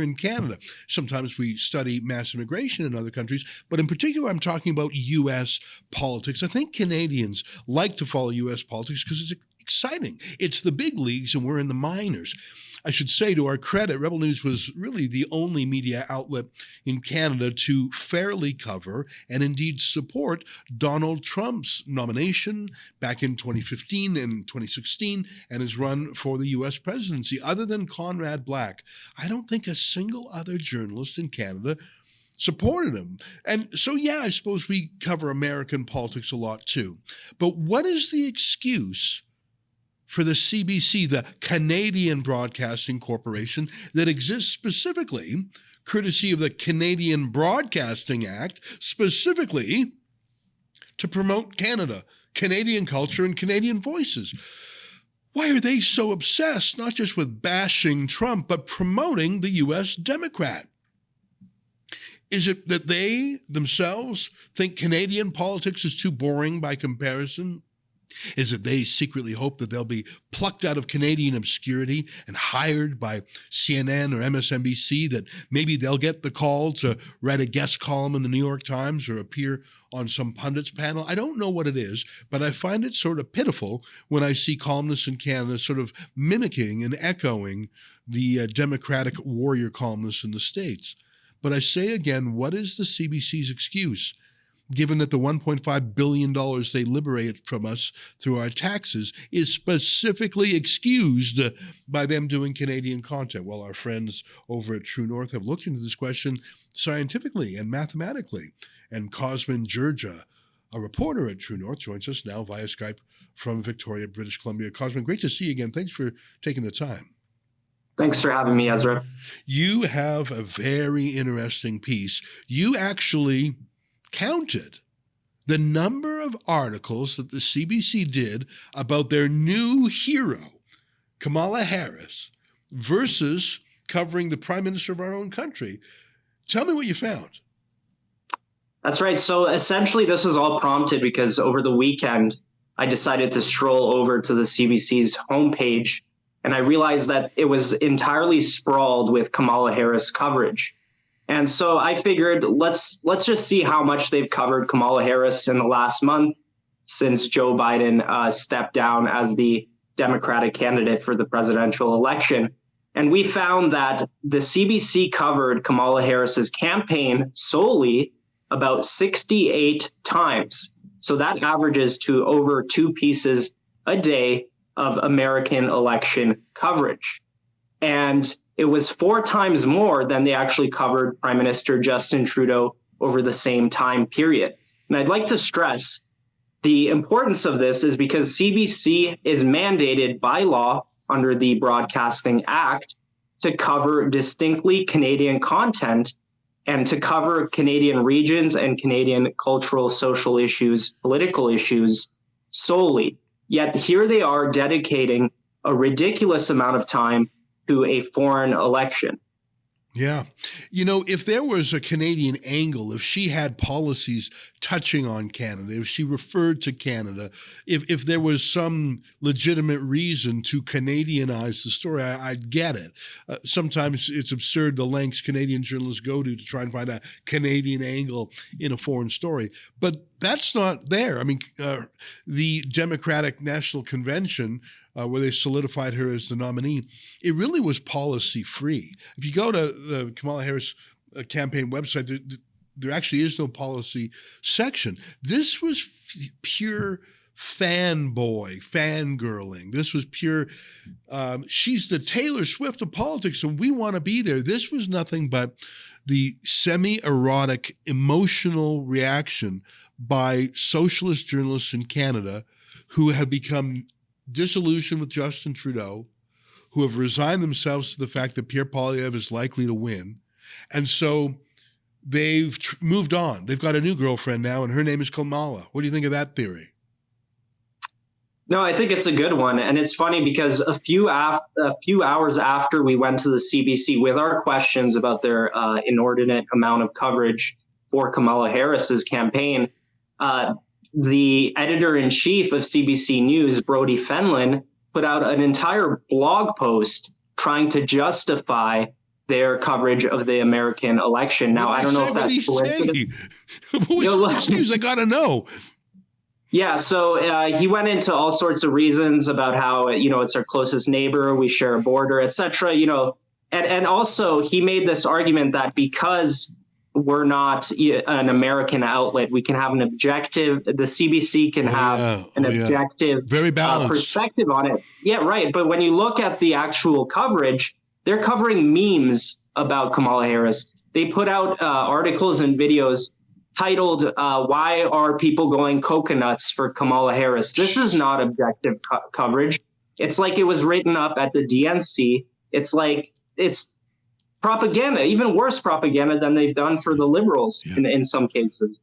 here in Canada. Sometimes we study mass immigration in other countries, but in particular, I'm talking about U.S. politics. I think Canadians like to follow U.S. politics because it's exciting. It's the big leagues and we're in the minors. I should say, to our credit, Rebel News was really the only media outlet in Canada to fairly cover and indeed support Donald Trump's nomination back in 2015 and 2016 and his run for the U.S. presidency. Other than Conrad Black, I don't think a single other journalist in Canada supported him. And so, yeah, I suppose we cover American politics a lot too. But what is the excuse for the CBC, the Canadian Broadcasting Corporation, that exists specifically, courtesy of the Canadian Broadcasting Act, specifically to promote Canada, Canadian culture, and Canadian voices? Why are they so obsessed, not just with bashing Trump, but promoting the U.S. Democrat? Is it that they themselves think Canadian politics is too boring by comparison? Is it they secretly hope that they'll be plucked out of Canadian obscurity and hired by CNN or MSNBC, that maybe they'll get the call to write a guest column in the New York Times or appear on some pundits panel? I don't know what it is, but I find it sort of pitiful when I see columnists in Canada sort of mimicking and echoing the Democratic warrior columnists in the States. But I say again, what is the CBC's excuse, given that the $1.5 billion they liberate from us through our taxes is specifically excused by them doing Canadian content? Well, our friends over at True North have looked into this question scientifically and mathematically. And Cosmin Dzsurdzsa, a reporter at True North, joins us now via Skype from Victoria, British Columbia. Cosmin, great to see you again. Thanks for taking the time. Thanks for having me, Ezra. You have a very interesting piece. You actually counted the number of articles that the CBC did about their new hero, Kamala Harris, versus covering the Prime Minister of our own country. Tell me what you found. That's right. So essentially, this was all prompted because over the weekend, I decided to stroll over to the CBC's homepage, and I realized that it was entirely sprawled with Kamala Harris coverage. And so I figured, let's just see how much they've covered Kamala Harris in the last month since Joe Biden stepped down as the Democratic candidate for the presidential election. And we found that the CBC covered Kamala Harris's campaign solely about 68 times. So that averages to over 2 pieces a day of American election coverage. And it was 4 times more than they actually covered Prime Minister Justin Trudeau over the same time period. And I'd like to stress the importance of this is because CBC is mandated by law under the Broadcasting Act to cover distinctly Canadian content and to cover Canadian regions and Canadian cultural, social issues, political issues solely. Yet here they are dedicating a ridiculous amount of time to a foreign election. Yeah. You know, if there was a Canadian angle, if she had policies touching on Canada, if she referred to Canada, if there was some legitimate reason to Canadianize the story, I'd get it. Sometimes it's absurd the lengths Canadian journalists go to try and find a Canadian angle in a foreign story. But that's not there. I mean, the Democratic National Convention, where they solidified her as the nominee, it really was policy free. If you go to the Kamala Harris campaign website, there actually is no policy section. This was pure fangirling. This was pure, she's the Taylor Swift of politics and we want to be there. This was nothing but the semi-erotic emotional reaction by socialist journalists in Canada who have become disillusioned with Justin Trudeau, who have resigned themselves to the fact that Pierre Poilievre is likely to win. And so they've moved on. They've got a new girlfriend now, and her name is Kamala. What do you think of that theory? No, I think it's a good one. And it's funny because a few hours after we went to the CBC with our questions about their inordinate amount of coverage for Kamala Harris's campaign, the editor-in-chief of CBC News, Brodie Fenlon, put out an entire blog post trying to justify their coverage of the American election. Now, I don't know if that's coincidence. What was his excuse? I got to know. Yeah, so he went into all sorts of reasons about how, it's our closest neighbor, we share a border, etc. And also he made this argument that because we're not an American outlet, we can have an objective, the CBC can have an objective, very balanced perspective on it. Yeah, right. But when you look at the actual coverage, they're covering memes about Kamala Harris. They put out articles and videos titled, "Why Are People Going Coconuts for Kamala Harris?" This is not objective coverage. It's like it was written up at the DNC. It's like it's propaganda, even worse propaganda than they've done for the liberals in some cases.